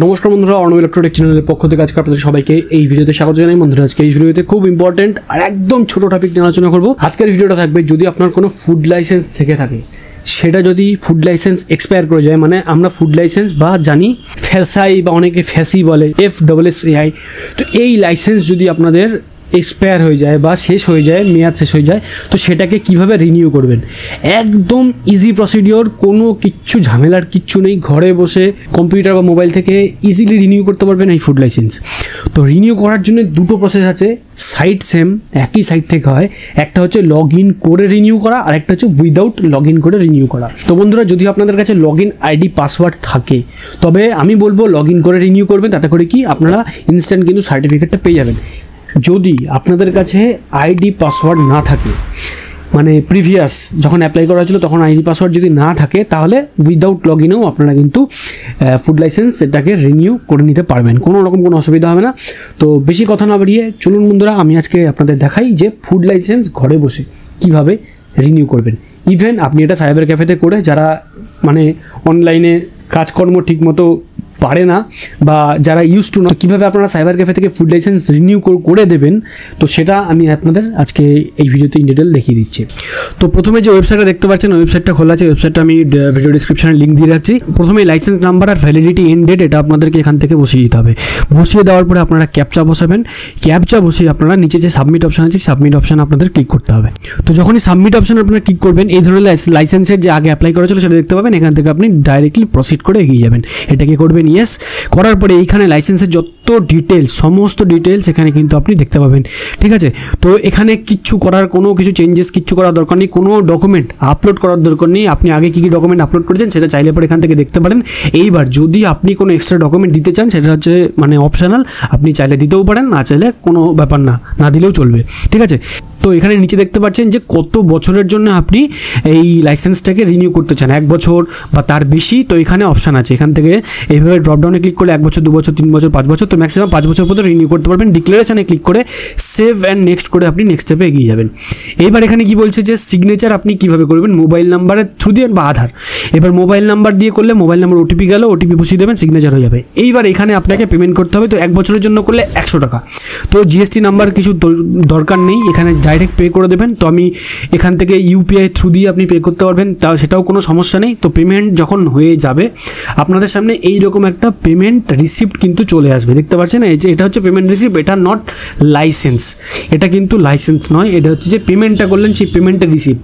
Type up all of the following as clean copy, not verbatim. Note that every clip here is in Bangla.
নমস্কার বন্ধুরা, অর্ণব ইলেকট্রনিক চ্যানেলের পক্ষ থেকে আজকে আপনাদের সবাইকে এই ভিডিওতে স্বাগত জানাই। বন্ধুরা, আজকে এই ভিডিওতে খুব ইম্পর্টেন্ট আর একদম ছোট টপিক নিয়ে আলোচনা করব। আজকের ভিডিওটা থাকবে, যদি আপনার কোনো ফুড লাইসেন্স থেকে থাকে, সেটা যদি ফুড লাইসেন্স এক্সপায়ার করে যায়, মানে আমরা ফুড লাইসেন্স বা জানি ফ্যাসাই বা অনেকে ফ্যাসি বলে, FSSAI, তো এই লাইসেন্স যদি আপনাদের এক্সপায়ার হয়ে যায় বা শেষ হয়ে যায়, মেয়াদ শেষ হয়ে যায়, তো সেটাকে কিভাবে রিনিউ করবেন। একদম ইজি প্রসিডিওর, কোনো কিচ্ছু ঝামেলার কিচ্ছু নেই। ঘরে বসে কম্পিউটার বা মোবাইল থেকে ইজিলি রিনিউ করতে পারবেন এই ফুড লাইসেন্স। তো রিনিউ করার জন্য দুটো প্রসেস আছে, সাইট সেম, একই সাইট থেকে হয়। একটা হচ্ছে লগ ইন করে রিনিউ করা, আর একটা হচ্ছে উইদাউট লগ ইন করে রিনিউ করা। তো বন্ধুরা, যদি আপনাদের কাছে লগ ইন আইডি পাসওয়ার্ড থাকে, তবে আমি বলবো লগ ইন করে রিনিউ করবেন। তাতে করে কি আপনারা ইনস্ট্যান্ট কিন্তু সার্টিফিকেটটা পেয়ে যাবেন। যদি আপনাদের কাছে আইডি পাসওয়ার্ড না থাকে, মানে প্রিভিয়াস যখন অ্যাপ্লাই করা হয়েছিল তখন আইডি পাসওয়ার্ড যদি না থাকে, তাহলে উইদাউট লগ ইনেও আপনারা কিন্তু ফুড লাইসেন্স এটাকে রিনিউ করে নিতে পারবেন, কোনো রকম কোনো অসুবিধা হবে না। তো বেশি কথা না বাড়িয়ে চলুন বন্ধুরা, আমি আজকে আপনাদের দেখাই যে ফুড লাইসেন্স ঘরে বসে কিভাবে রিনিউ করবেন। ইভেন আপনি এটা সাইবার ক্যাফেতে করে, যারা মানে অনলাইনে কাজকর্ম ঠিকমতো পারে না বা যারা ইউজ টু না, কীভাবে আপনারা সাইবার ক্যাফে থেকে ফুড লাইসেন্স রিনিউ করে দেবেন, তো সেটা আমি আপনাদের আজকে এই ভিডিওতে ইন ডিটেল দেখিয়ে দিচ্ছি। তো প্রথমে যে ওয়েবসাইটটা দেখতে পাচ্ছেন, ওয়েবসাইটটা খোলা আছে। ওয়েবসাইটটা আমি ভিডিও ডিসক্রিপশনে লিঙ্ক দিয়ে রাখছি। প্রথমে লাইসেন্স নাম্বার আর ভ্যালিডিটি এন্ড ডেট, এটা আপনাদেরকে এখান থেকে বসিয়ে দিতে হবে। বসিয়ে দেওয়ার পরে আপনারা ক্যাপচা বসাবেন। ক্যাপচা বসিয়ে আপনারা নিচে যে সাবমিট অপশান আছে, সাবমিট অপশান আপনাদের ক্লিক করতে হবে। তো যখনই সাবমিট অপশান আপনারা ক্লিক করবেন, এই ধরনের লাইসেন্সের যে আগে অ্যাপ্লাই করা ছিল সেটা দেখতে পাবেন। এখান থেকে আপনি ডাইরেক্টলি প্রসিড করে এগিয়ে যাবেন। এটাকে করবেন ইয়েস। করার পরে এইখানে লাইসেন্সের যত ডিটেলস, সমস্ত ডিটেলস এখানে কিন্তু আপনি দেখতে পাবেন। ঠিক আছে, তো এখানে কিচ্ছু করার, কোনো কিছু চেঞ্জেস কিচ্ছু করার দরকার নেই, কোনো ডকুমেন্ট আপলোড করার দরকার নেই। আপনি আগে কী কী ডকুমেন্ট আপলোড করেছেন সেটা চাইলে পরে এখান থেকে দেখতে পারেন। এইবার যদি আপনি কোনো এক্সট্রা ডকুমেন্ট দিতে চান, সেটা হচ্ছে মানে অপশনাল, আপনি চাইলে দিতেও পারেন, না চাইলে কোনো ব্যাপার না, না দিলেও চলবে। ঠিক আছে, তো এখানে নিচে দেখতে পাচ্ছেন যে কত বছরের জন্য আপনি এই লাইসেন্সটাকে রিনিউ করতে চান, 1 বছর বা তার বেশি। তো এখানে অপশান আছে, এখান থেকে এইভাবে ড্রপডাউনে ক্লিক করলে 1 বছর, 2 বছর, 3 বছর, 5 বছর, তো ম্যাক্সিমাম 5 বছর পর্যন্ত রিনিউ করতে পারবেন। ডিক্লারেশনে ক্লিক করে সেভ অ্যান্ড নেক্সট করে আপনি নেক্সট স্টেপে এগিয়ে যাবেন। এইবার এখানে কি বলছে যে সিগনেচার আপনি কীভাবে করবেন, মোবাইল নাম্বারের থ্রু দিয়ে বা আধার। এবার মোবাইল নাম্বার দিয়ে করলে মোবাইল নাম্বার ওটিপি গেল, ওটিপি বসিয়ে দেবেন, সিগনেচার হয়ে যাবে। এইবার এখানে আপনাকে পেমেন্ট করতে হবে। তো 1 বছরের জন্য করলে 100 টাকা। তো জিএসটি নাম্বার কিছু দরকার নেই, এখানে ডাইরেক্ট পে করে দেবেন। তো আমি এখান থেকে ইউপিআই থ্রু দিয়ে আপনি পে করতে পারবেন, তাও সেটাও কোনো সমস্যা নেই। তো পেমেন্ট যখন হয়ে যাবে, আপনাদের সামনে এইরকম একটা পেমেন্ট রিসিপ্ট কিন্তু চলে আসবে। দেখতে পাচ্ছেন, এই যে এটা হচ্ছে পেমেন্ট রিসিপ্ট, এটা নট লাইসেন্স, এটা কিন্তু লাইসেন্স নয়, এটা হচ্ছে যে পেমেন্টটা করলেন সেই পেমেন্টের রিসিপ্ট।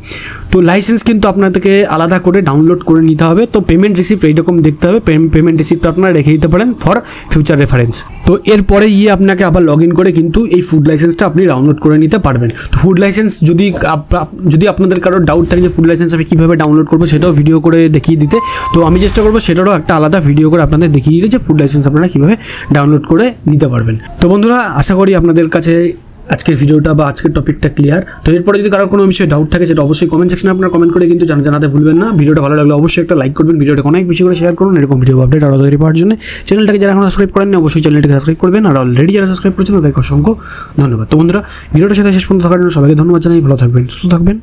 তো লাইসেন্স কিন্তু আপনাদেরকে আলাদা করে ডাউনলোড করে নিতে হবে। তো পেমেন্ট রিসিপ্ট এইরকম দেখতে হবে। পেমেন্ট রিসিপ্টটা আপনারা রেখে দিতে পারেন ফর ফিউচার রেফারেন্স। তো এরপরে আপনাকে আবার লগ ইন করে কিন্তু এই ফুড লাইসেন্সটা আপনি ডাউনলোড করে নিতে পারবেন। তো ফুড লাইসেন্স যদি আপনাদের কারো ডাউট থাকে যে ফুড লাইসেন্স আমি কীভাবে ডাউনলোড করবো, সেটাও ভিডিও করে দেখিয়ে দিতে। তো আমি চেষ্টা করবো সেটারও একটা আলাদা ভিডিও করে আপনাদের দেখিয়ে দিতে যে ফুড লাইসেন্স আপনারা কীভাবে ডাউনলোড করে নিতে পারবেন। তো বন্ধুরা, আশা করি আপনাদের কাছে আজকের ভিডিওটা বা আজকের টপিকটা ক্লিয়ার। তো এরপরে যদি কারো কোনো বিষয়ে ডাউট থাকে, সেটা অবশ্যই কমেন্ট সেকশনে আপনারা কমেন্ট করে কিন্তু জানাতে ভুলবেন না। ভিডিওটা ভালো লাগলে অবশ্যই একটা লাইক করবেন, ভিডিওটা অনেক বেশি করে শেয়ার করুন। এরকম ভিডিও আপডেট আরও তৈরি পাওয়ার জন্য চ্যানেলটাকে যারা এখন সাবস্ক্রাইব করেন না, অবশ্যই চ্যানেলটাকে সাবস্ক্রাইব করবেন। আর অলরেডি যারা সাবস্ক্রাইব করেছেন তাদেরকে অসংখ্য ধন্যবাদ। তো বন্ধুরা, ভিডিওটা সাথে শেষ পর্যন্ত থাকার জন্য সবাইকে ধন্যবাদ জানাই। ভালো থাকবেন, সুস্থ থাকবেন।